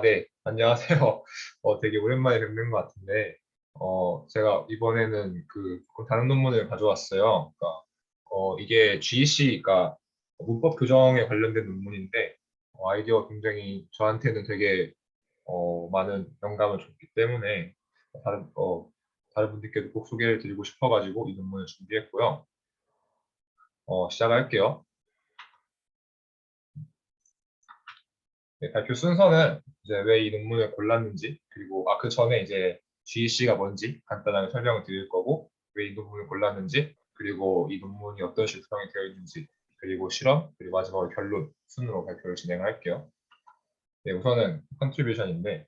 네. 안녕하세요. 되게 오랜만에 뵙는 것 같은데, 제가 이번에는 조금 다른 논문을 가져왔어요. 그러니까, 이게 GEC가 문법 교정에 관련된 논문인데, 아이디어가 굉장히 저한테는 되게, 많은 영감을 줬기 때문에, 다른, 어, 다른 분들께도 꼭 소개를 드리고 싶어가지고 이 논문을 준비했고요. 시작할게요. 네, 발표 순서는 이제 왜 이 논문을 골랐는지, 그리고 그 전에 이제 GEC가 뭔지 간단하게 설명을 드릴 거고, 왜 이 논문을 골랐는지, 그리고 이 논문이 어떤 식으로 구성이 되어 있는지, 그리고 실험, 그리고 마지막으로 결론 순으로 발표를 진행할게요. 네, 우선은 컨트리뷰션인데,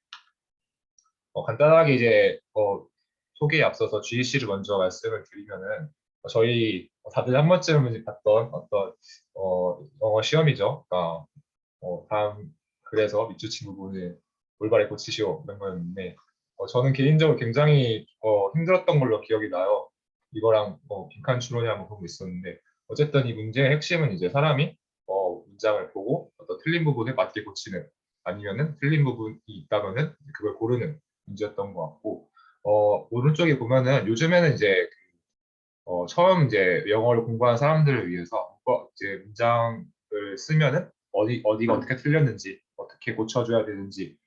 간단하게 이제 소개에 앞서서 GEC를 먼저 말씀을 드리면은 저희 다들 한 번쯤은 봤던 어떤 영어 시험이죠. 그러니까 다음 그래서 밑줄 부분을 올바르게 고치시오 이런 거였는데 저는 개인적으로 굉장히 힘들었던 걸로 기억이 나요. 이거랑 빈칸 추론이랑 뭐 그런 거 있었는데 어쨌든 이 문제의 핵심은 이제 사람이 문장을 보고 어떤 틀린 부분에 맞게 고치는 아니면은 틀린 부분이 있다면은 그걸 고르는 문제였던 것 같고 오른쪽에 보면은 요즘에는 이제 처음 이제 영어를 공부하는 사람들을 위해서 이제 문장을 쓰면은 어디가 어떻게 틀렸는지 어떻게 고쳐줘야 되는지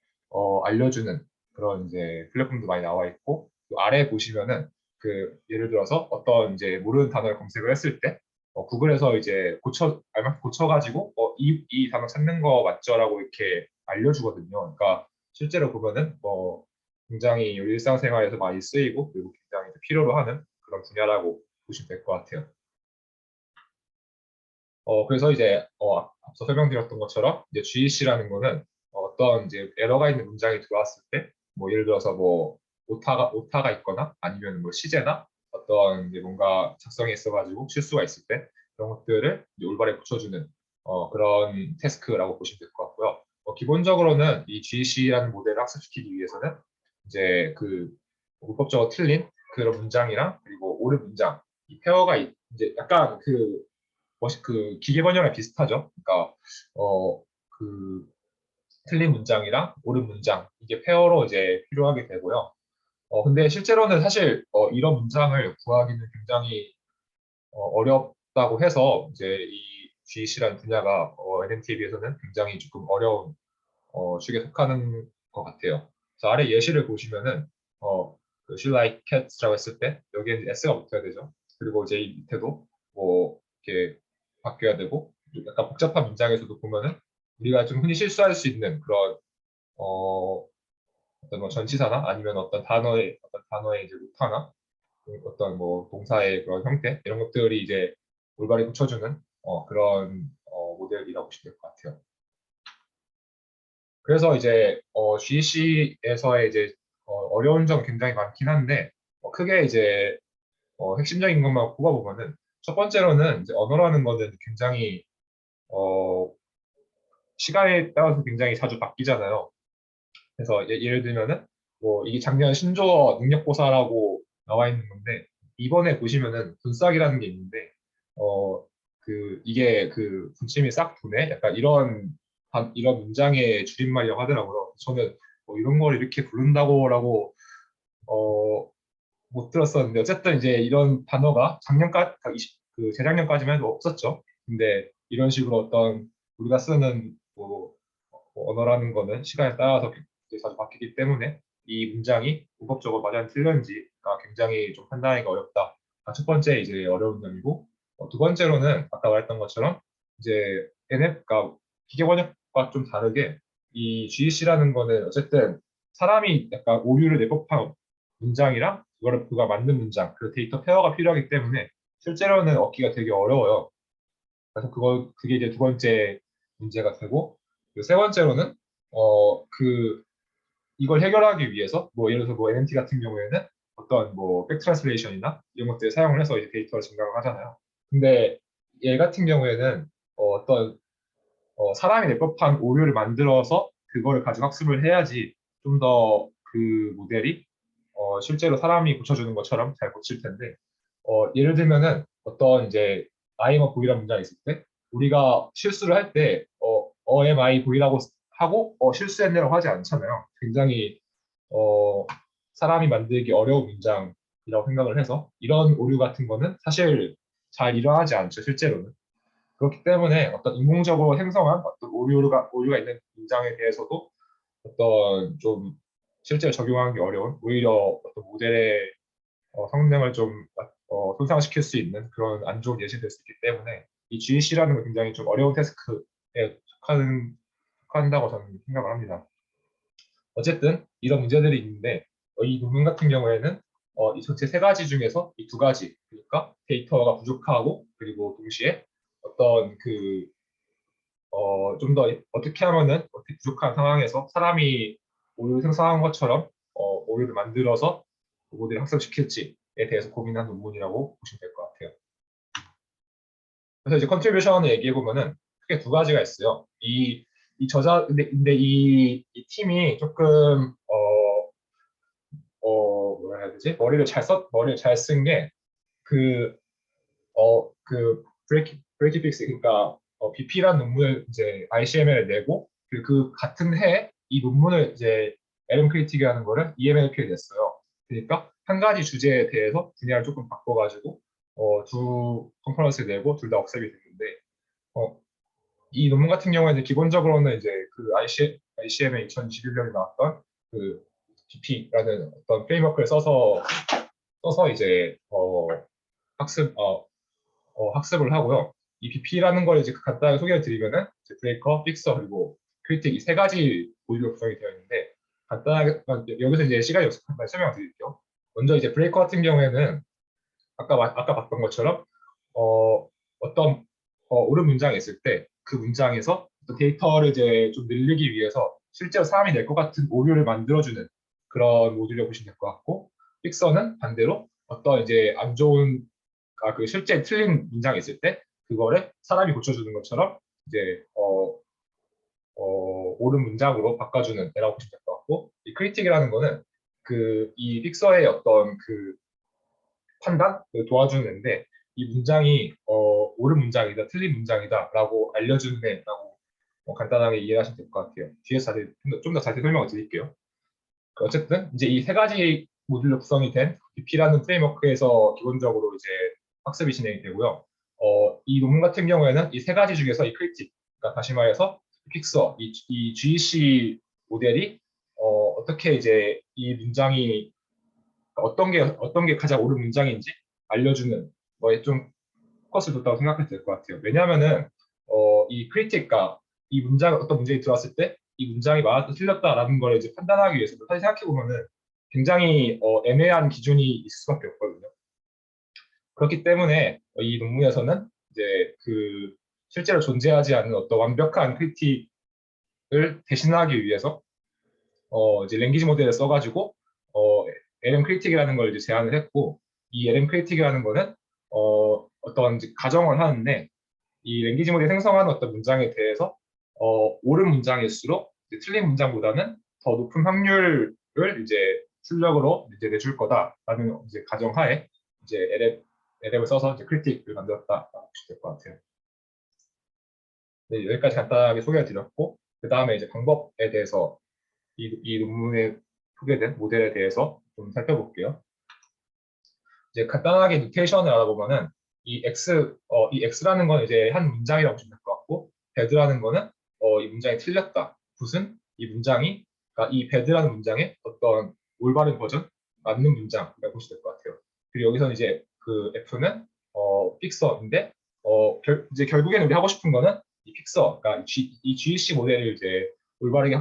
알려주는 그런 이제 플랫폼도 많이 나와 있고 또 아래 보시면은 예를 들어서 어떤 이제 모르는 단어를 검색을 했을 때 구글에서 이제 알맞게 고쳐가지고 이 단어 찾는 거 맞죠라고 이렇게 알려주거든요. 그러니까 실제로 보면은 굉장히 일상생활에서 많이 쓰이고 그리고 굉장히 필요로 하는 그런 분야라고 보시면 될 것 같아요. 그래서 이제 앞서 설명드렸던 것처럼 이제 GEC라는 거는 어떤 이제 에러가 있는 문장이 들어왔을 때, 뭐 예를 들어서 뭐 오타가 있거나 아니면 뭐 시제나 어떤 이제 뭔가 작성에 있어가지고 실수가 있을 때 그런 것들을 이제 올바르게 고쳐주는 그런 태스크라고 보시면 될 것 같고요. 기본적으로는 이 GEC라는 모델을 학습시키기 위해서는 이제 문법적으로 틀린 그런 문장이랑 그리고 옳은 문장 이 페어가 이제 약간 기계 번역이랑 비슷하죠. 그러니까 그 틀린 문장이랑 옳은 문장 이게 페어로 이제 필요하게 되고요. 근데 실제로는 사실 이런 문장을 구하기는 굉장히 어렵다고 해서 이제 이 GEC라는 분야가 NMT에 비해서는 굉장히 조금 어려운 축에 속하는 것 같아요. 그래서 아래 예시를 보시면은 She like cats라고 했을 때 여기에 S가 붙어야 되죠. 그리고 이제 이 밑에도 뭐 이렇게 바뀌어야 되고 약간 복잡한 문장에서도 보면은 우리가 좀 흔히 실수할 수 있는 그런 어, 어떤 뭐 전치사나 아니면 어떤 단어의 이제 루타나 어떤 뭐 동사의 그런 형태 이런 것들이 이제 올바르게 붙여주는 그런 모델이라고 보시면 될 것 같아요. 그래서 이제 GC에서의 이제 어려운 점 굉장히 많긴 한데 크게 이제 핵심적인 것만 꼽아보면은 첫 번째로는 이제 언어라는 거는 굉장히 어, 시간에 따라서 굉장히 자주 바뀌잖아요. 그래서 예를 들면은 뭐 이게 작년 신조어 능력고사라고 나와 있는 건데 이번에 보시면은 분싹이라는 게 있는데 어 이게 분침이 싹 도네 약간 이런 문장의 줄임말이라고 하더라고요. 저는 이런 걸 이렇게 부른다고라고 어, 못 들었었는데 어쨌든 이제 이런 단어가 재작년까지만 해도 없었죠. 근데 이런 식으로 어떤 우리가 쓰는 언어라는 거는 시간에 따라서 굉장히 자주 바뀌기 때문에 이 문장이 문법적으로 맞아 틀렸는지가 굉장히 좀 판단하기가 어렵다. 첫 번째 이제 어려운 점이고 두 번째로는 아까 말했던 것처럼 이제 NF가 기계 번역과 좀 다르게 이 GEC라는 거는 어쨌든 사람이 약간 오류를 내법한 문장이랑 그가 맞는 문장, 그 데이터 페어가 필요하기 때문에 실제로는 얻기가 되게 어려워요. 그래서 그게 이제 두 번째 문제가 되고, 세 번째로는, 이걸 해결하기 위해서, 뭐, 예를 들어서 뭐, NMT 같은 경우에는 어떤 뭐, 백트랜슬레이션이나 이런 것들을 사용을 해서 이제 데이터를 증강을 하잖아요. 근데 얘 같은 경우에는 어떤 사람이 내법한 오류를 만들어서 그거를 가지고 학습을 해야지 좀 더 모델이 실제로 사람이 고쳐주는 것처럼 잘 고칠 텐데 예를 들면은 어떤 이제 I'm a boy라는 문장이 있을 때 우리가 실수를 할 때 am I boy라고 하고 실수했네라고 하지 않잖아요. 굉장히 사람이 만들기 어려운 문장이라고 생각을 해서 이런 오류 같은 거는 사실 잘 일어나지 않죠, 실제로는. 그렇기 때문에 어떤 인공적으로 생성한 어떤 오류가 있는 문장에 대해서도 어떤 좀 실제로 적용하기 어려운, 오히려 어떤 모델의 성능을 좀 손상시킬 수 있는 그런 안 좋은 예시가 될 수 있기 때문에 이 GEC라는 건 굉장히 좀 어려운 태스크에 속한다고 저는 생각을 합니다. 어쨌든 이런 문제들이 있는데 이 논문 같은 경우에는 이 전체 세 가지 중에서 이 두 가지, 그러니까 데이터가 부족하고 그리고 동시에 어떤 좀 더 어떻게 하면은 어떻게 부족한 상황에서 사람이 오류 생성한 것처럼 오류를 만들어서 모델을 학습시킬지에 대해서 고민한 논문이라고 보시면 될 것 같아요. 그래서 이제 컨트리뷰션을 얘기해 보면은 크게 두 가지가 있어요. 이 저자 근데 이 팀이 조금 뭐라 해야 되지? 머리를 잘 쓴 게 브레이키 픽스, 그러니까 BP라는 논문을 이제 ICML에 내고 그 같은 해에 이 논문을 이제 LM 크리틱이라는 거를 EMLP에 냈어요. 그러니까 한 가지 주제에 대해서 분야를 조금 바꿔가지고 두 컨퍼런스를 내고 둘 다 억셉이 됐는데 어, 이 논문 같은 경우에는 기본적으로는 이제 그 ICM에 2021년에 나왔던 그 BP라는 어떤 프레임워크를 써서 이제 학습 학습을 하고요. 이 BP라는 걸 이제 간단하게 소개를 드리면은 이제 브레이커, 픽서 그리고 크리틱 이 세 가지 모듈로 구성이 되어 있는데 간단하게 여기서 이제 시간이 없어서 한번 설명을 드릴게요. 먼저 이제 브레이커 같은 경우에는 아까 봤던 것처럼 어떤 옳은 문장이 있을 때 그 문장에서 어떤 데이터를 이제 좀 늘리기 위해서 실제로 사람이 낼 것 같은 오류를 만들어주는 그런 모듈이라고 보시면 될 것 같고, 픽서는 반대로 어떤 이제 안 좋은 그 실제 틀린 문장이 있을 때 그거를 사람이 고쳐주는 것처럼 이제 옳은 문장으로 바꿔주는 애라고 보시면 될 것 같고, 이 크리틱이라는 거는 이 픽서의 어떤 판단 도와주는 애인데 이 문장이 옳은 문장이다, 틀린 문장이다라고 알려주는 애라고 간단하게 이해하시면 될 것 같아요. 뒤에서 좀 더 자세히 설명을 드릴게요. 어쨌든 이제 이 세 가지 모듈로 구성이 된 BP라는 프레임워크에서 기본적으로 이제 학습이 진행이 되고요. 이 논문 같은 경우에는 이 세 가지 중에서 이 크리틱, 그러니까 다시 말해서 픽서, 이 GEC 모델이 어떻게 이제 이 문장이 어떤 게 가장 옳은 문장인지 알려주는 거에 좀 포커스를 뒀다고 생각해도 될 것 같아요. 왜냐하면은 이 크리틱과 이 문장 어떤 문제가 들어왔을 때 이 문장이 맞았다 틀렸다라는 걸 이제 판단하기 위해서 사실 생각해 보면은 굉장히 애매한 기준이 있을 수밖에 없거든요. 그렇기 때문에 이 논문에서는 이제 실제로 존재하지 않는 어떤 완벽한 크리틱을 대신하기 위해서 이제 랭귀지 모델을 써가지고 LM 크리틱이라는 걸 이제 제안을 했고, 이 LM 크리틱이라는 거는 어떤 이제 가정을 하는데 이 랭귀지 모델이 생성하는 어떤 문장에 대해서 옳은 문장일수록 이제 틀린 문장보다는 더 높은 확률을 이제 출력으로 이제 내줄 거다라는 이제 가정하에 이제 LM을 써서 이제 크리틱을 만들었다라고 보시면 될 것 같아요. 네, 여기까지 간단하게 소개해 드렸고, 그 다음에 이제 방법에 대해서 이 논문에 소개된 모델에 대해서 좀 살펴볼게요. 이제 간단하게 노테이션을 알아보면은 이 X라는 건 이제 한 문장이라고 보시면 될 것 같고, 배드라는 거는 이 문장이 틀렸다. 굿은 이 문장이, 그러니까 이 배드라는 문장의 어떤 올바른 버전, 맞는 문장이라고 보시면 될 것 같아요. 그리고 여기서는 이제 F는 픽서인데, 이제 결국에는 우리 하고 싶은 거는 이 픽서, 그러니까 이 GEC 모델을 이제 올바르게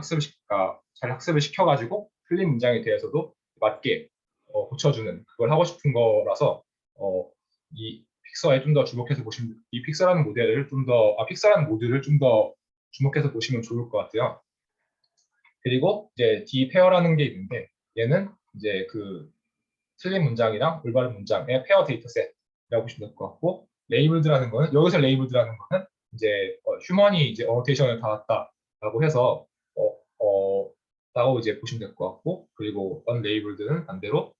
잘 학습을 시켜가지고 틀린 문장에 대해서도 맞게 고쳐주는 그걸 하고 싶은 거라서 이 픽서에 좀 더 주목해서 보시면 이 픽서라는 모델을 픽서라는 모듈을 좀 더 주목해서 보시면 좋을 것 같아요. 그리고 이제 D 페어라는 게 있는데 얘는 이제 틀린 문장이랑 올바른 문장의 페어 데이터셋이라고 보시면 될 것 같고, 레이블드라는 거는 여기서 레이블드라는 거는 이제 휴먼이 이제 어노테이션을 받았다라고 해서 라고 이제 보시면 될 것 같고, 그리고 언레이블드는 반대로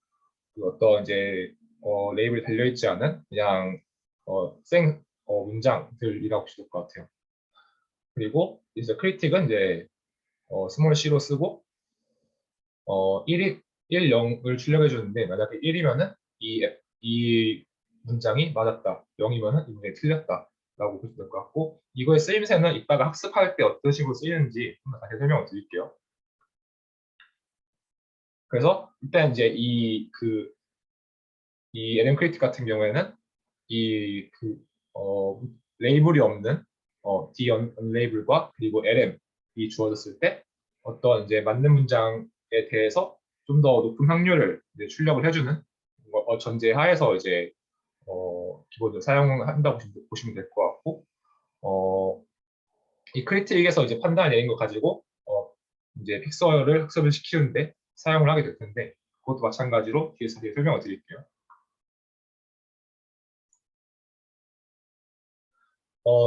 어떤 이제 레이블이 달려있지 않은 그냥 문장들이라고 보시면 될 것 같아요. 그리고 이제 크리틱은 이제 스몰 c로 쓰고 1, 0을 출력해 주는데 만약에 1이면은 이 문장이 맞았다. 0이면은 이 문장이 틀렸다. 라고 보시면 될 것 같고 이거의 쓰임새는 이따가 학습할 때 어떤 식으로 쓰이는지 한번 다시 설명을 드릴게요. 그래서 일단 이제 이 LM 크리틱 같은 경우에는 이 레이블이 없는 D 언레이블과 그리고 LM이 주어졌을 때 어떤 이제 맞는 문장에 대해서 좀 더 높은 확률을 이제 출력을 해주는 전제 하에서 이제 기본적으로 사용한다고 보시면 될 것 같고 이 크리틱에서 이제 판단을 내린 거 가지고 이제 픽서를 학습을 시키는데 사용을 하게 될 텐데 그것도 마찬가지로 뒤에서 설명을 드릴게요.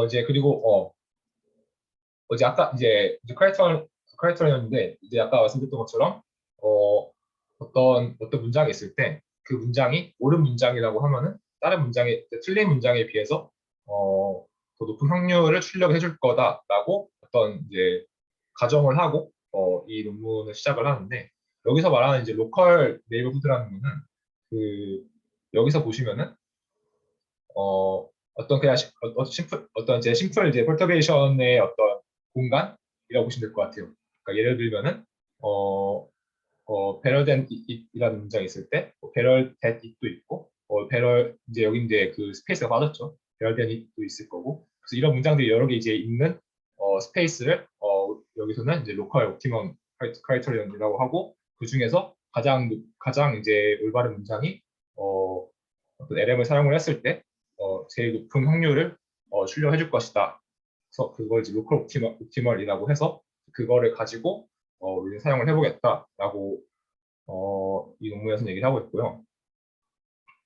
이제 그리고 이제 아까 이제 크라이터리언인데 이제 아까 말씀드렸던 것처럼 어떤 문장이 있을 때 그 문장이 옳은 문장이라고 하면은 다른 문장에 틀린 문장에 비해서 더 높은 확률을 출력해 줄 거다라고 어떤 이제 가정을 하고 이 논문을 시작을 하는데 여기서 말하는 이제 로컬 네이버후드라는 거는 그 여기서 보시면은 어떤 그냥 어떤 이제 심플 이제 폴터베이션의 어떤 공간이라고 보시면 될 것 같아요. 그러니까 예를 들면은 어, better than it이라는 문장이 있을 때 better than it도 있고 better 이제 여기 이제 그 스페이스가 빠졌죠. better than it도 있을 거고 그래서 이런 문장들이 여러 개 이제 있는 스페이스를 여기서는 이제 로컬 옵티멈 크라이터리언이라고 하고 그 중에서 가장 이제 올바른 문장이 어떤 LM을 사용을 했을 때 제일 높은 확률을 출력해 줄 것이다. 그래서 그걸 이제 로컬 옵티멀이라고 해서 그거를 가지고 우리는 사용을 해보겠다라고 이 논문에서는 얘기를 하고 있고요.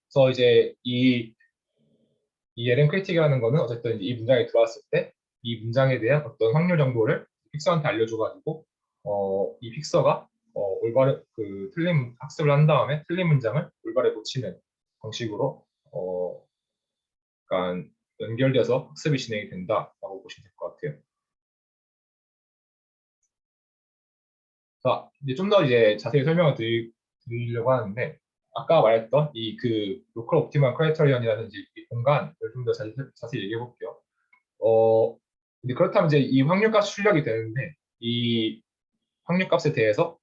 그래서 이제 이 LM 크리틱이라는 거는 어쨌든 이 문장에 들어왔을 때 이 문장에 대한 어떤 확률 정도를 픽서한테 알려줘가지고 이 픽서가 올바른 그 틀린 학습을 한 다음에 틀린 문장을 올바르게 고치는 방식으로 약간 연결돼서 학습이 진행이 된다라고 보시면 될 것 같아요. 자, 이제 좀 더 이제 자세히 설명을 드리려고 하는데 아까 말했던 이 그 로컬 옵티멀 크라이터리언이라는 이제 이 공간을 좀 더 자세히 얘기해 볼게요. 어, 근데 그렇다면 이제 이 확률값 출력이 되는데 이 확률값에 대해서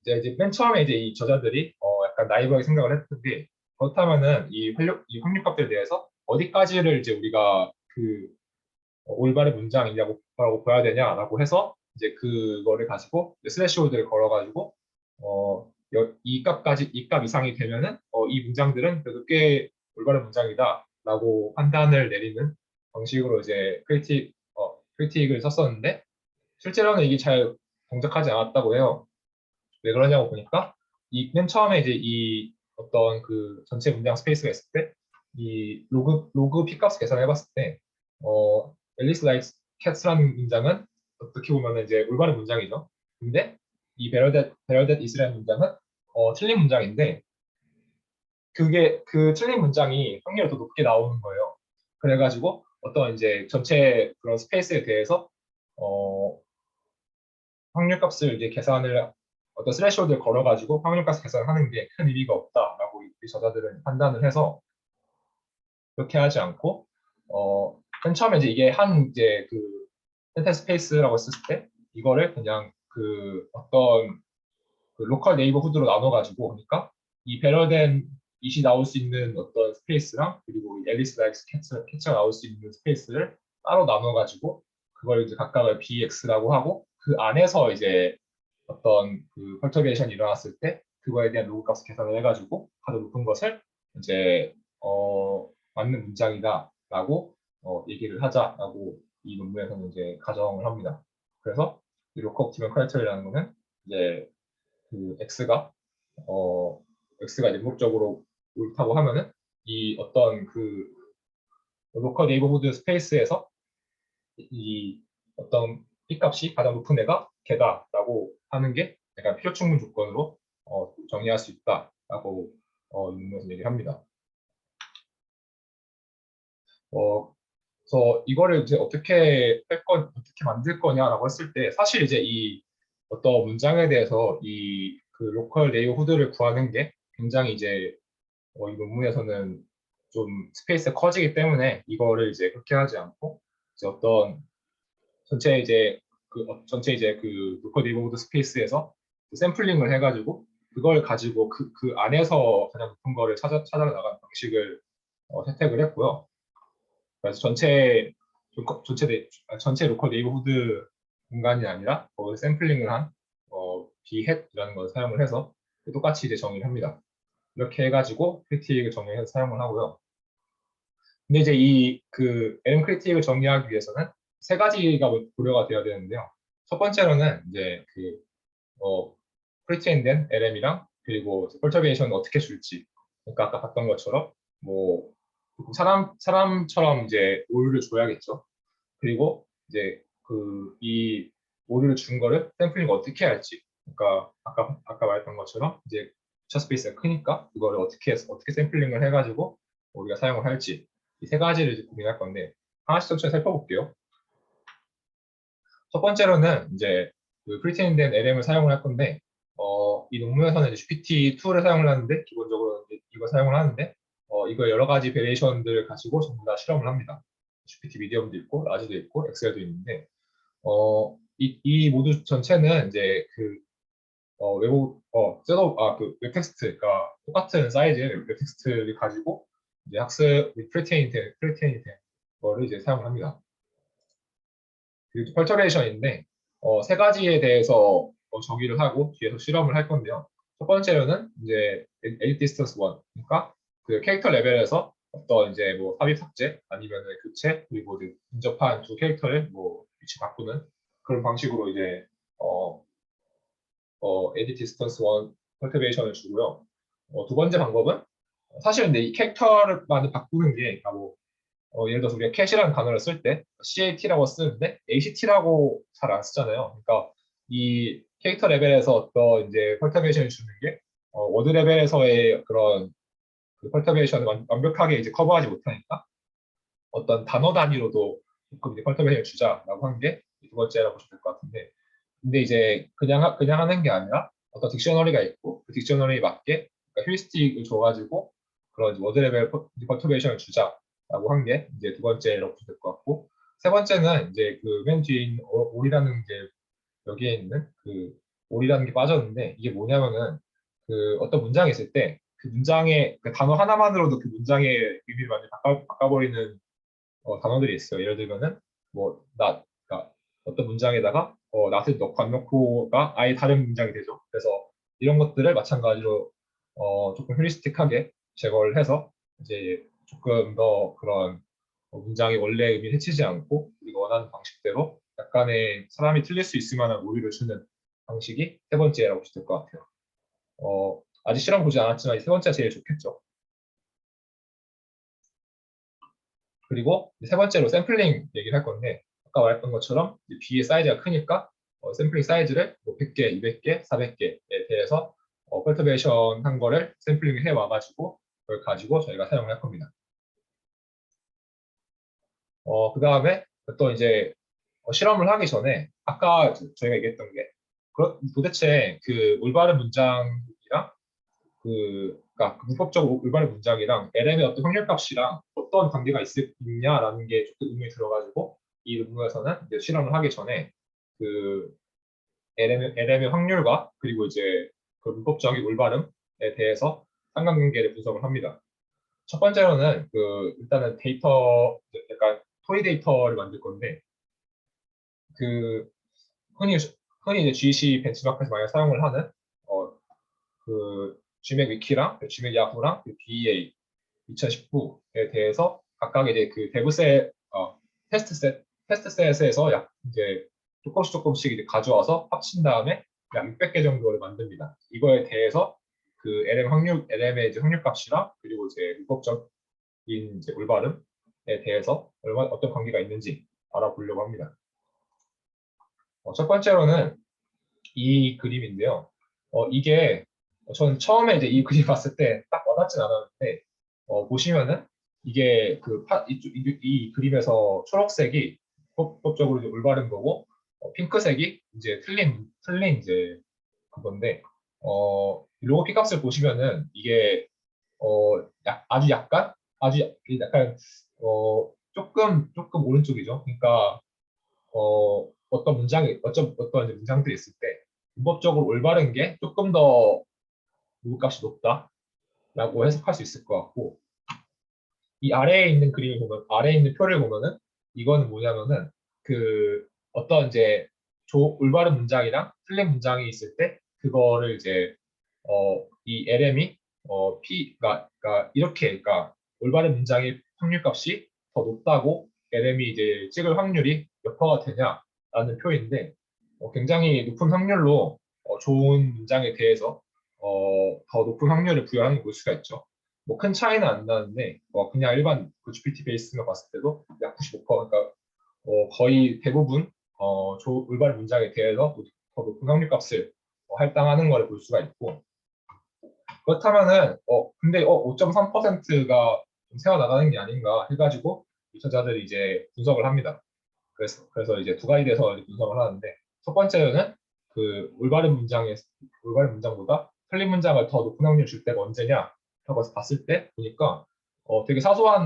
이제 맨 처음에 이제 이 저자들이 약간 나이브하게 생각을 했던 게 그렇다면은 이 확률값에 대해서 어디까지를 이제 우리가 그 올바른 문장이냐고 라고 봐야 되냐라고 해서 이제 그거를 가지고 스레시홀드를 걸어가지고 이 값 이상이 되면은 이 문장들은 그래도 꽤 올바른 문장이다라고 판단을 내리는 방식으로 이제 크리틱을 썼었는데 실제로는 이게 잘 동작하지 않았다고 해요. 왜 그러냐고 보니까 이 맨 처음에 이제 이 어떤 그 전체 문장 스페이스가 있을 때 이 로그 픽값 계산해봤을 때 앨리스 라이츠 캣스라는 문장은 어떻게 보면 이제 올바른 문장이죠. 근데 이 베럴댓 이스라는 문장은 틀린 문장인데 그게 그 틀린 문장이 확률이 더 높게 나오는 거예요. 그래가지고 어떤 이제 전체 그런 스페이스에 대해서 어, 확률값을 이제 계산을 어떤 스레시홀드를 걸어가지고 확률값 계산하는 게 큰 의미가 없다라고 이 저자들은 판단을 해서 그렇게 하지 않고 맨 처음에 이제 이게 한 이제 그 센텐스 스페이스라고 했을 때 이거를 그냥 그 어떤 그 로컬 네이버후드로 나눠가지고 그러니까 이 배럴된 이시 나올 수 있는 어떤 스페이스랑 그리고 앨리스 라이스 캐치가 나올 수 있는 스페이스를 따로 나눠가지고 그걸 이제 각각을 bx라고 하고 그 안에서 이제 어떤 그 펄터베이션이 일어났을 때 그거에 대한 로그 값을 계산을 해가지고 가장 높은 것을 이제 맞는 문장이다라고 얘기를 하자라고 이 논문에서는 이제 가정을 합니다. 그래서 이 로컬 옵티멀 크라이터리라는 거는 이제 그 어, x가 능동적으로 옳다고 하면은 이 어떤 그 로컬 네이버후드 스페이스에서 이 어떤 p 값이 가장 높은 애가 걔다라고 하는 게 약간 필요 충분 조건으로 정의할 수 있다라고 이 논문에서 얘기합니다. 그래서 이거를 이제 어떻게 만들 거냐라고 했을 때 사실 이제 어떤 문장에 대해서 이 그 로컬 네이버후드를 구하는 게 굉장히 이제 이 논문에서는 좀 스페이스가 커지기 때문에 이거를 이제 그렇게 하지 않고 이제 어떤 전체 이제 그 로컬 네이버후드 스페이스에서 그 샘플링을 해가지고 그걸 가지고 그 안에서 가장 높은 거를 찾아 나가는 방식을 채택을 했고요. 그래서 전체 로컬 네이버후드 공간이 아니라 거기 샘플링을 한 bhat이라는 걸 사용을 해서 똑같이 이제 정의를 합니다. 이렇게 해가지고 크리틱을 정의해서 사용을 하고요. 근데 이제 이 그 LM 크리틱을 정의하기 위해서는 세 가지가 고려가 되어야 되는데요. 첫 번째로는 이제 그 프리트레인된 LM이랑 그리고 펄터베이션을 어떻게 줄지. 그러니까 아까 봤던 것처럼 뭐 사람처럼 이제 오류를 줘야겠죠. 그리고 이제 이 오류를 준 거를 샘플링 어떻게 할지. 그러니까 아까 말했던 것처럼 이제 차 스페이스가 크니까 그거를 어떻게 샘플링을 해가지고 우리가 사용을 할지 이 세 가지를 이제 고민할 건데 하나씩 천천히 살펴볼게요. 첫 번째로는 이제 그 프리트레인된 LM을 사용을 할 건데 이 논문에서는 이제 GPT-2를 사용을 하는데 기본적으로 이거 사용을 하는데 이거 여러 가지 베리에이션들을 가지고 전부 다 실험을 합니다. GPT 미디엄도 있고 라지도 있고 엑셀도 있는데 이 모두 전체는 이제 외부 그 웹텍스트 그러니까 똑같은 사이즈의 웹텍스트를 가지고 이제 프리트레인된 거를 이제 사용을 합니다. 그리고 펄터레이션인데 세 가지에 대해서 정의를 하고 뒤에서 실험을 할 건데요. 첫 번째로는 이제 에디트 디스턴스 1, 그러니까 그 캐릭터 레벨에서 어떤 이제 뭐 삽입 삭제 아니면 교체 그리고 이제 근접한 두 캐릭터를 뭐 위치 바꾸는 그런 방식으로 이제 에디트 디스턴스 1 컬티베이션을 주고요. 두 번째 방법은 사실 근데 이 캐릭터만 바꾸는 게 뭐 예를 들어서 우리가 캣이라는 단어를 쓸 때 CAT라고 쓰는데 ACT라고 잘 안 쓰잖아요. 그러니까 이 캐릭터 레벨에서 어떤 이제 펄터베이션을 주는 게 워드 레벨에서의 그런 그 펄터베이션을 완벽하게 이제 커버하지 못하니까 어떤 단어 단위로도 조금 이제 펄터베이션을 주자라고 한 게 두 번째라고 보시면 될 것 같은데 근데 이제 그냥 하는 게 아니라 어떤 딕셔너리가 있고 그 딕셔너리에 맞게 그러니까 휴리스틱을 줘가지고 그런 워드 레벨 펄터베이션을 주자라고 한 게 이제 두 번째로 보시면 될 것 같고 세 번째는 이제 그 맨 뒤에 있는 올이라는 게 여기에 있는 그 올이라는 게 빠졌는데 이게 뭐냐면은 그 어떤 문장이 있을 때 그 문장의 그 단어 하나만으로도 그 문장의 의미를 완전히 바꿔버리는 단어들이 있어요. 예를 들면은 뭐 not, 그러니까 어떤 문장에다가 not을 넣고 안 넣고가 아예 다른 문장이 되죠. 그래서 이런 것들을 마찬가지로 조금 휴리스틱하게 제거를 해서 이제 조금 더 그런 문장의 원래 의미를 해치지 않고 우리가 원하는 방식대로 약간의 사람이 틀릴 수 있을 만한 오류를 주는 방식이 세 번째라고 보시면 될 것 같아요. 아직 실험 보지 않았지만 세 번째가 제일 좋겠죠. 그리고 세 번째로 샘플링 얘기를 할 건데 아까 말했던 것처럼 B의 사이즈가 크니까 샘플링 사이즈를 뭐 100개, 200개, 400개에 대해서 컬터베이션 한 거를 샘플링을 해 와가지고 그걸 가지고 저희가 사용을 할 겁니다. 그 다음에 또 이제 실험을 하기 전에 아까 저희가 얘기했던 게 도대체 그 올바른 문장이랑 그러니까 그 문법적 올바른 문장이랑 LM의 어떤 확률값이랑 어떤 관계가 있냐라는 게 조금 의문이 들어가지고 이 논문에서는 이제 실험을 하기 전에 그 LM의 확률과 그리고 이제 그 문법적인 올바름에 대해서 상관관계를 분석을 합니다. 첫 번째로는 일단은 약간 토이 데이터를 만들 건데 그 흔히 이제 GC 벤치마크에서 많이 사용을 하는 GMAC 위키랑 GMAC 야후랑 BEA 2019에 대해서 각각 이제 그 대부셋 테스트셋에서 이제 조금씩 이제 가져와서 합친 다음에 약 600개 정도를 만듭니다. 이거에 대해서 그 LM의 이제 확률값이랑 그리고 이제 문법적인 이제 올바름에 대해서 어떤 관계가 있는지 알아보려고 합니다. 첫 번째로는 이 그림인데요. 이게 저는 처음에 이제 이 그림 봤을 때 딱 와닿진 않았는데 보시면은 이게 이 그림에서 초록색이 문법적으로 올바른 거고 핑크색이 이제 틀린 이제 그건데 로고 P 값을 보시면은 이게 아주 약간 조금 오른쪽이죠. 그러니까 어떤 이제 문장들이 있을 때 문법적으로 올바른 게 조금 더 로고 값이 높다라고 해석할 수 있을 것 같고 이 아래에 있는 표를 보면은 이거는 뭐냐면은 그 어떤 이제 올바른 문장이랑 틀린 문장이 있을 때 그거를 이제 이 LM이 그러니까 이렇게 그러니까 올바른 문장의 확률값이 더 높다고 LM이 이제 찍을 확률이 몇 퍼가 되냐라는 표인데 굉장히 높은 확률로 좋은 문장에 대해서 더 높은 확률을 부여하는 걸 볼 수가 있죠. 뭐 큰 차이는 안 나는데 그냥 일반 그 GPT 베이스로 봤을 때도 약 95%, 그러니까 거의 대부분 올바른 문장에 대해서 더 높은 확률값을 할당하는 것을 볼 수가 있고 그렇다면은 근데 5.3%가 새어 나가는 게 아닌가 해가지고 유전자들이 이제 분석을 합니다. 그래서 이제 두 가지 돼서 분석을 하는데 첫 번째는 그 올바른 문장보다 틀린 문장을 더 높은 확률 줄 때가 언제냐 하고 봤을 때 보니까 되게 그러니까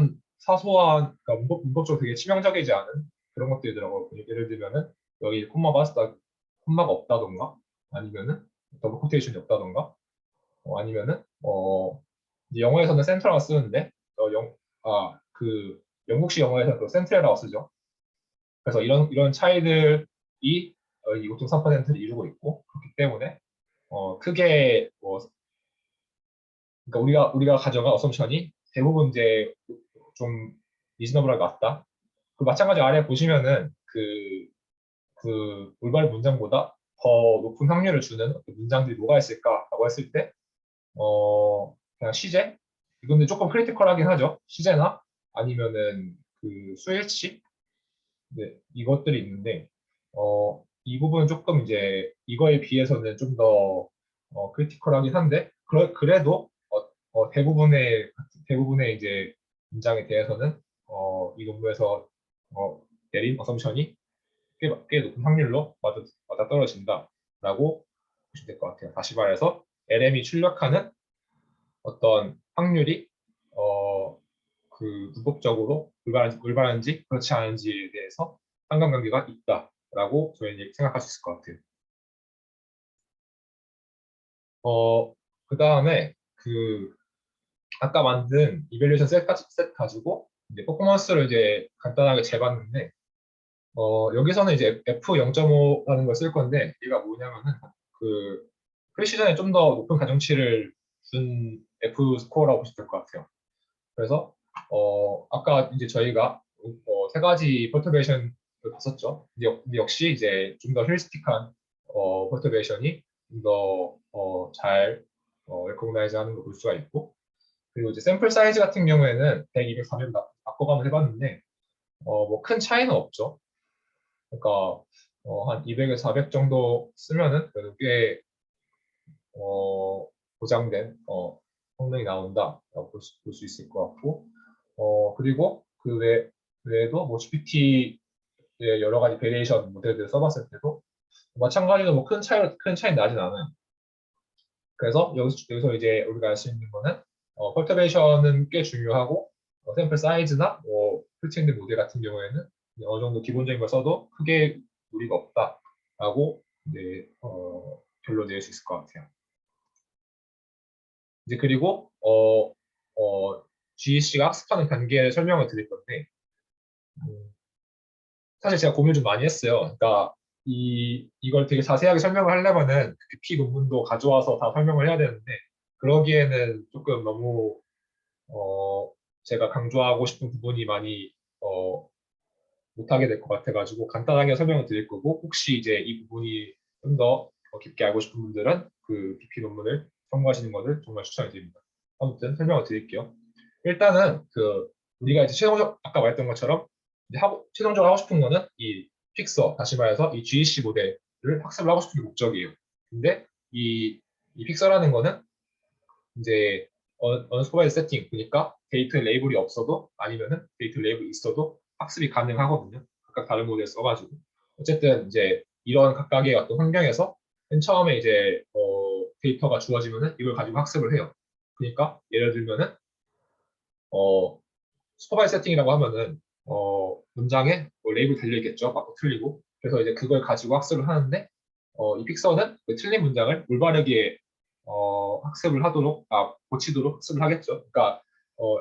문법적으로 되게 치명적이지 않은 그런 것들이더라고요. 예를 들면은 여기 콤마가 없다던가 아니면은 더블 코테이션이 없다던가 아니면은 이제 영어에서는 센트라고 쓰는데 그 영국식 영어에서는 또 센트라고 쓰죠. 그래서 이런 차이들이 이 5.3%를 이루고 있고 그렇기 때문에 크게 그러니까 우리가 가져간 어썸션이 대부분 이제 좀 리즈너블하게 맞다. 그 마찬가지로 아래 보시면은 그 올바른 문장보다 더 높은 확률을 주는 어떤 문장들이 뭐가 있을까라고 했을 때 그냥 시제? 이건 조금 크리티컬하긴 하죠. 시제나 아니면은 그 수일치? 네, 이것들이 있는데 이 부분은 조금 이제 이거에 비해서는 좀 더 크리티컬하긴 한데 그래도 대부분의 이제 문장에 대해서는 이 논문에서 내린 어썸션이 꽤 높은 확률로 맞아 떨어진다라고 보시면 될 것 같아요. 다시 말해서 LM이 출력하는 어떤 확률이 그 문법적으로 올바른지 그렇지 않은지에 대해서 상관관계가 있다라고 저희는 생각할 수 있을 것 같아요. 그 다음에 그 아까 만든 이밸류에이션 셋 가지고 이제 퍼포먼스를 이제 간단하게 재봤는데 여기서는 이제 F0.5라는 걸 쓸 건데 얘가 뭐냐면은 그 프리시전에 좀 더 높은 가중치를 준 F 스코어라고 보시면 될 것 같아요. 그래서 아까 이제 저희가 세 가지 퍼터베이션을 봤었죠. 근데 역시 이제 좀 더 힐스틱한 퍼터베이션이 좀 더 잘 레코그나이즈 하는 걸 볼 수가 있고 그리고 이제 샘플 사이즈 같은 경우에는 100, 200, 300 바꿔가면서 해봤는데 뭐 큰 차이는 없죠. 그러니까 한 200에서 400 정도 쓰면은 그래도 꽤 보장된 성능이 나온다라고 볼 수 있을 것 같고 그리고 외에도 뭐 GPT의 여러 가지 베리에이션 모델들을 써봤을 때도 마찬가지로 뭐 큰 차이 나진 않아요. 그래서 여기서 이제 우리가 알 수 있는 거는 펄터베이션은 꽤 중요하고 샘플 사이즈나 프리트레인드 모델 같은 경우에는 어느 정도 기본적인 걸 써도 크게 무리가 없다라고 이제 결론 낼 수 있을 것 같아요. 이제 그리고 GEC가 학습하는 단계를 설명을 드릴 건데 사실 제가 고민을 좀 많이 했어요. 그러니까 이걸 되게 자세하게 설명을 하려면은 BP 논문도 가져와서 다 설명을 해야 되는데 그러기에는 조금 너무 제가 강조하고 싶은 부분이 많이 못하게 될 것 같아가지고 간단하게 설명을 드릴 거고 혹시 이제 이 부분이 좀 더 깊게 알고 싶은 분들은 그 BP 논문을 참고하시는 것을 정말 추천해 드립니다. 아무튼 설명을 드릴게요. 일단은 우리가 이제 아까 말했던 것처럼 이제 최종적으로 하고 싶은 거는 이 픽서, 다시 말해서 이 GEC 모델을 학습을 하고 싶은 게 목적이에요. 근데 이 픽서라는 거는 이제 언스코바이드 세팅, 그러니까 데이터 레이블이 없어도 아니면은 데이터 레이블이 있어도 학습이 가능하거든요. 각각 다른 모델 써가지고. 어쨌든 이제 이런 각각의 어떤 환경에서 맨 처음에 이제 데이터가 주어지면은 이걸 가지고 학습을 해요. 그러니까 예를 들면은 슈퍼바이저 세팅이라고 하면은 문장에 뭐 레이블 달려 있겠죠. 맞고 틀리고. 그래서 이제 그걸 가지고 학습을 하는데 이 픽서는 그 틀린 문장을 올바르게 학습을 하도록 고치도록 학습을 하겠죠. 그러니까 어,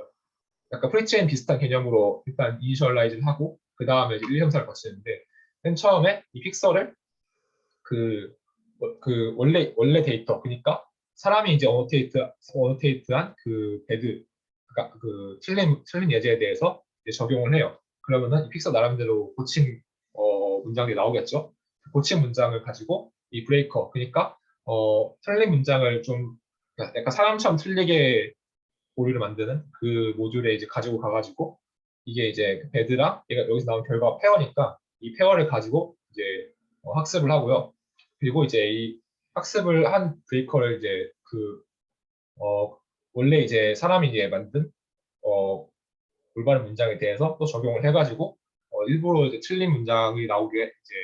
약간 프리체인 비슷한 개념으로 일단 이니셜라이즈를 하고 그 다음에 이제 1, 2, 3, 4를 거치는데 맨 처음에 이 픽서를 그, 그 원래 데이터 그러니까 사람이 이제 어노테이트한 그 배드 그러니까 그 틀린 예제에 대해서 이제 적용을 해요. 그러면은 이 픽서 나름대로 고친 문장이 나오겠죠. 그 고친 문장을 가지고 이 브레이커 그러니까 틀린 문장을 좀 약간 사람처럼 틀리게 오류를 만드는 그 모듈에 이제 가지고 가가지고 이게 이제 그 배드랑 얘가 여기서 나온 결과가 페어니까 이 페어를 가지고 이제 학습을 하고요. 그리고 이제 이 학습을 한 브레이커를 이제 어, 원래 이제 사람이 이제 만든 어, 올바른 문장에 대해서 또 적용을 해가지고 일부러 이제 틀린 문장이 나오게 이제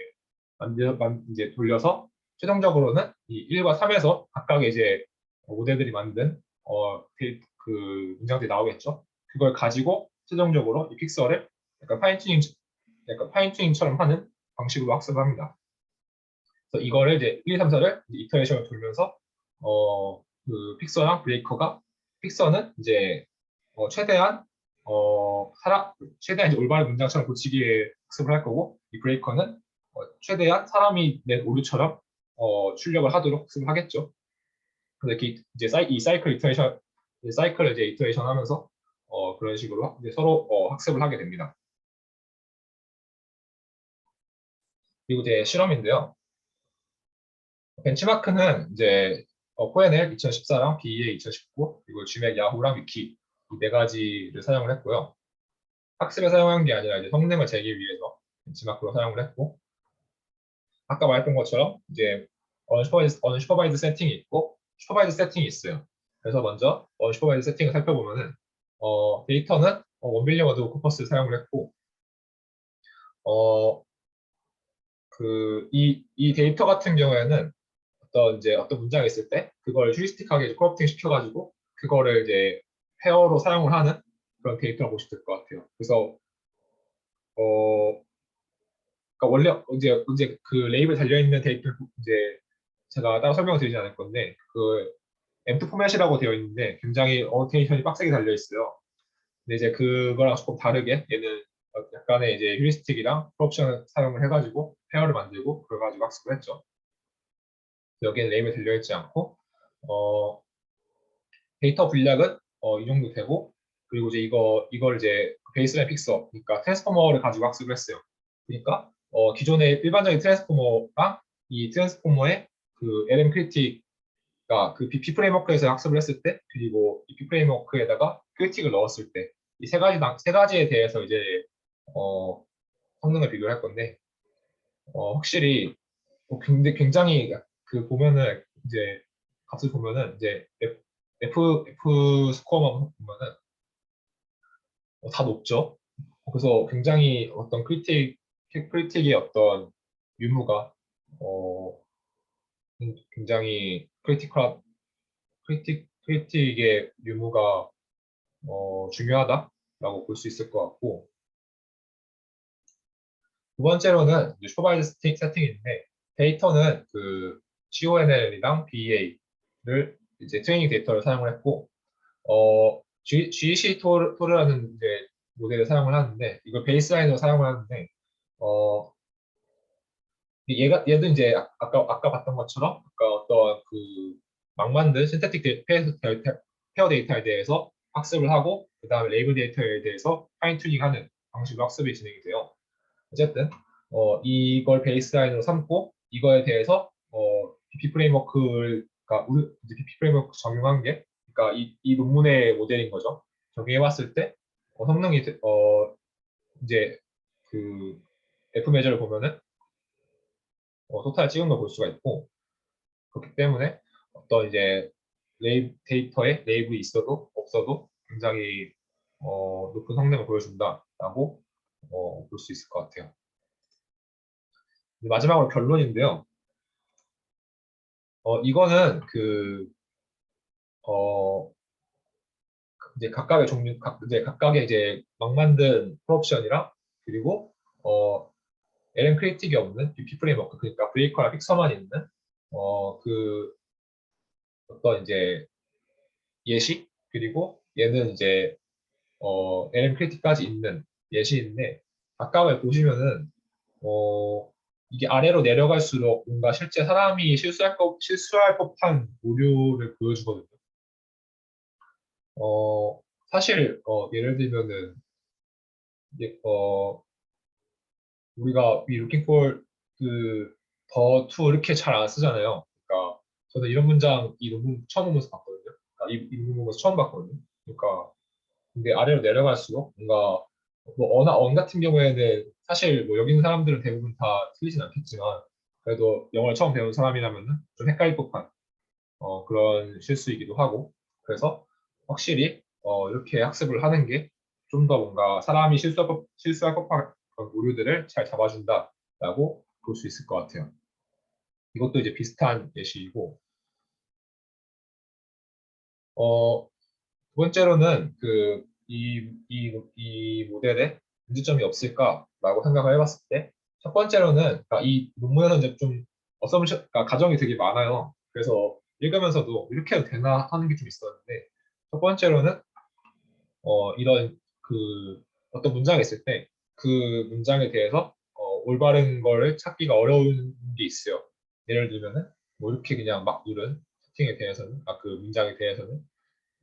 이제 돌려서 최종적으로는 이 1과 3에서 각각의 이제 모델들이 만든 그 문장들이 나오겠죠. 그걸 가지고 최종적으로 이 픽셀을 약간 파인튜닝처럼 하는 방식으로 학습을 합니다. 그래서 이거를 이제 1, 2, 3, 4를 이터레이션을 돌면서 그 픽서랑 브레이커가 픽서는 이제 최대한 최대한 이제 올바른 문장처럼 고치기에 학습을 할 거고 이 브레이커는 최대한 사람이 낸 오류처럼 출력을 하도록 학습을 하겠죠. 그래서 이렇게 이제 이 사이클을 이제 이터레이션 하면서 그런 식으로 이제 서로 학습을 하게 됩니다. 그리고 이제 실험인데요. 벤치마크는 이제 코엔엘 2014랑 BEA 2019 그리고 GMAT, 야후랑 위키 이 네 가지를 사용을 했고요. 학습에 사용한 게 아니라 이제 성능을 재기 위해서 벤치마크로 사용을 했고 아까 말했던 것처럼 이제 언슈퍼바이즈 세팅이 있고 슈퍼바이즈 세팅이 있어요. 그래서 먼저 언슈퍼바이즈 세팅을 살펴보면은 데이터는 원빌리언 워드 코퍼스를 사용을 했고 어, 이 데이터 같은 경우에는 어떤 문장이 있을 때 그걸 휴리스틱하게 이제 크롭팅 시켜가지고 그거를 이제 페어로 사용을 하는 그런 데이터라고 보시면 될 것 같아요. 그래서 어 그러니까 원래 이제 그 레이블 달려 있는 데이터를 이제 제가 따로 설명을 드리지 않을 건데 그 M2 포맷이라고 되어 있는데 굉장히 어노테이션이 빡세게 달려 있어요. 근데 이제 그거랑 조금 다르게 얘는 약간의 이제 휴리스틱이랑 프롭션을 사용을 해가지고 페어를 만들고 그걸 가지고 학습을 했죠. 여기에는 레이블 달려 있지 않고 어, 데이터 분량은 이 정도 되고 그리고 이제 이걸 이제 베이스라인 픽서 그러니까 트랜스포머를 가지고 학습을 했어요. 그러니까 기존의 일반적인 트랜스포머랑 이 트랜스포머의 그 LM 크리틱과 그 BP 프레임워크에서 학습을 했을 때 그리고 BP 프레임워크에다가 크리틱을 넣었을 때 이 세 가지에 대해서 이제 어, 성능을 비교를 할 건데 확실히 근데 굉장히 그 보면은 이제 값을 보면은 이제 F 스코어만 보면은 다 높죠. 그래서 굉장히 어떤 크리틱의 어떤 유무가 어, 굉장히 크리틱의 유무가 중요하다라고 볼 수 있을 것 같고 두 번째로는 슈퍼바이저 세팅인데 데이터는 그 CONL이랑 BEA를 이제 트레이닝 데이터를 사용을 했고 GEC 토르라는 이제 모델을 사용을 하는데 이걸 베이스라인으로 사용을 하는데 어, 얘도 이제 아까 봤던 것처럼 아까 어떤 그 막 만든 신테틱 페어 데이터에 대해서 학습을 하고 그 다음에 레이블 데이터에 대해서 파인 튜닝하는 방식으로 학습이 진행이 돼요. 어쨌든 이걸 베이스라인으로 삼고 이거에 대해서 BP 프레임워크가 이제 BP 프레임워크 적용한 게 그러니까 이 논문의 모델인 거죠. 적용해봤을 때 성능이 이제 그 F 메저를 보면은 토탈 찍은 걸 볼 수가 있고 그렇기 때문에 어떤 이제 데이터에 레이블이 있어도 없어도 굉장히 높은 성능을 보여준다라고 볼 수 있을 것 같아요. 마지막으로 결론인데요. 이거는 어, 이제 각각의 종류, 이제 각각의 이제 막 만든 프로옵션이랑 그리고 LM 크리틱이 없는 BP 프레임워크, 그러니까 브레이커랑 픽서만 있는 그 어떤 이제 예시, 그리고 얘는 이제 LM 크리틱까지 있는 예시인데, 각각을 보시면은 어, 이게 아래로 내려갈수록 뭔가 실제 사람이 실수할 법한 오류를 보여주거든요. 사실 예를 들면은 이제 우리가 we looking for the to 이렇게 잘 안 쓰잖아요. 그러니까 저는 이런 문장 이 논문 처음 보면서 봤거든요. 그러니까 이 논문 보면서 처음 봤거든요. 그러니까 근데 아래로 내려갈수록 뭔가 뭐 언 같은 경우에는 사실 뭐 여기 있는 사람들은 대부분 다 틀리진 않겠지만 그래도 영어를 처음 배운 사람이라면은 좀 헷갈릴 법한 그런 실수이기도 하고, 그래서 확실히 이렇게 학습을 하는 게 좀 더 뭔가 사람이 실수할 법한 그런 오류들을 잘 잡아준다라고 볼 수 있을 것 같아요. 이것도 이제 비슷한 예시이고, 두 번째로는 이 모델에 문제점이 없을까라고 생각을 해봤을 때, 첫 번째로는 그러니까 이 논문에서 이제 좀 그러니까 가정이 되게 많아요. 그래서 읽으면서도 이렇게 해도 되나 하는 게 좀 있었는데, 첫 번째로는 이런 어떤 문장이 있을 때 그 문장에 대해서 올바른 거를 찾기가 어려운 게 있어요. 예를 들면은 뭐 이렇게 그냥 막 누른 세팅에 대해서는 그 문장에 대해서는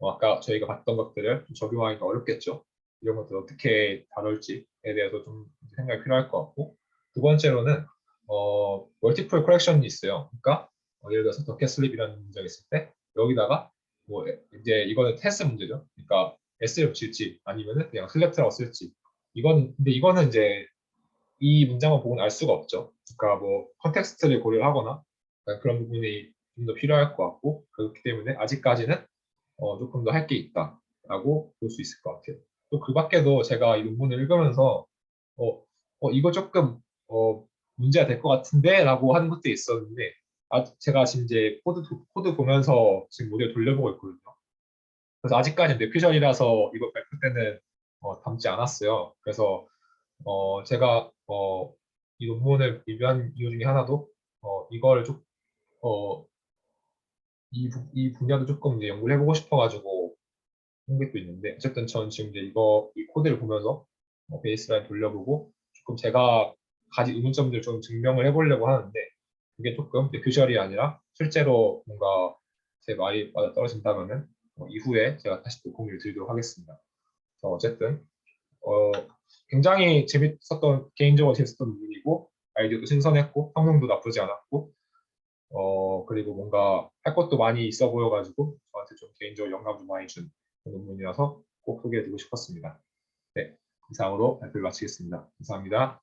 아까 저희가 봤던 것들을 좀 적용하기가 어렵겠죠. 이런 것들 어떻게 다룰지에 대해서 좀 생각이 필요할 것 같고, 두 번째로는 멀티플 커렉션이 있어요. 그러니까 예를 들어서 더켓 슬립이라는 문장이 있을 때 여기다가 뭐 이제 이거는 테스트 문제죠. 그러니까 S를 붙일지 아니면은 그냥 슬랩트라고 쓸지. 근데 이거는 이제 이 문장만 보고는 알 수가 없죠. 그러니까 뭐 컨텍스트를 고려하거나 그런 부분이 좀 더 필요할 것 같고, 그렇기 때문에 아직까지는 조금 더 할 게 있다라고 볼 수 있을 것 같아요. 또 그 밖에도 제가 이 논문을 읽으면서 이거 조금 어, 문제가 될 것 같은데라고 하는 것도 있었는데, 제가 지금 이제 코드 보면서 지금 모델 돌려보고 있거든요. 그래서 아직까지 뇌퓨전이라서 이거 발표 때는 담지 않았어요. 그래서 제가 이 논문을 리뷰한 이유 중에 하나도 이거를 좀 어, 이 분야도 조금 이제 연구를 해보고 싶어가지고 한 게 또 있는데, 어쨌든 전 지금 이제 이 코드를 보면서 베이스라인 돌려보고 조금 제가 가진 의문점들을 좀 증명을 해보려고 하는데, 그게 조금 퓨셜이 아니라 실제로 뭔가 제 말이 맞아 떨어진다면은 이후에 제가 다시 또 공유를 드리도록 하겠습니다. 어쨌든 어, 굉장히 개인적으로 재밌었던 부분이고, 아이디어도 신선했고 성능도 나쁘지 않았고, 그리고 뭔가 할 것도 많이 있어 보여가지고 저한테 좀 개인적으로 영감도 많이 준 논문이라서 꼭 소개해드리고 싶었습니다. 네, 이상으로 발표를 마치겠습니다. 감사합니다.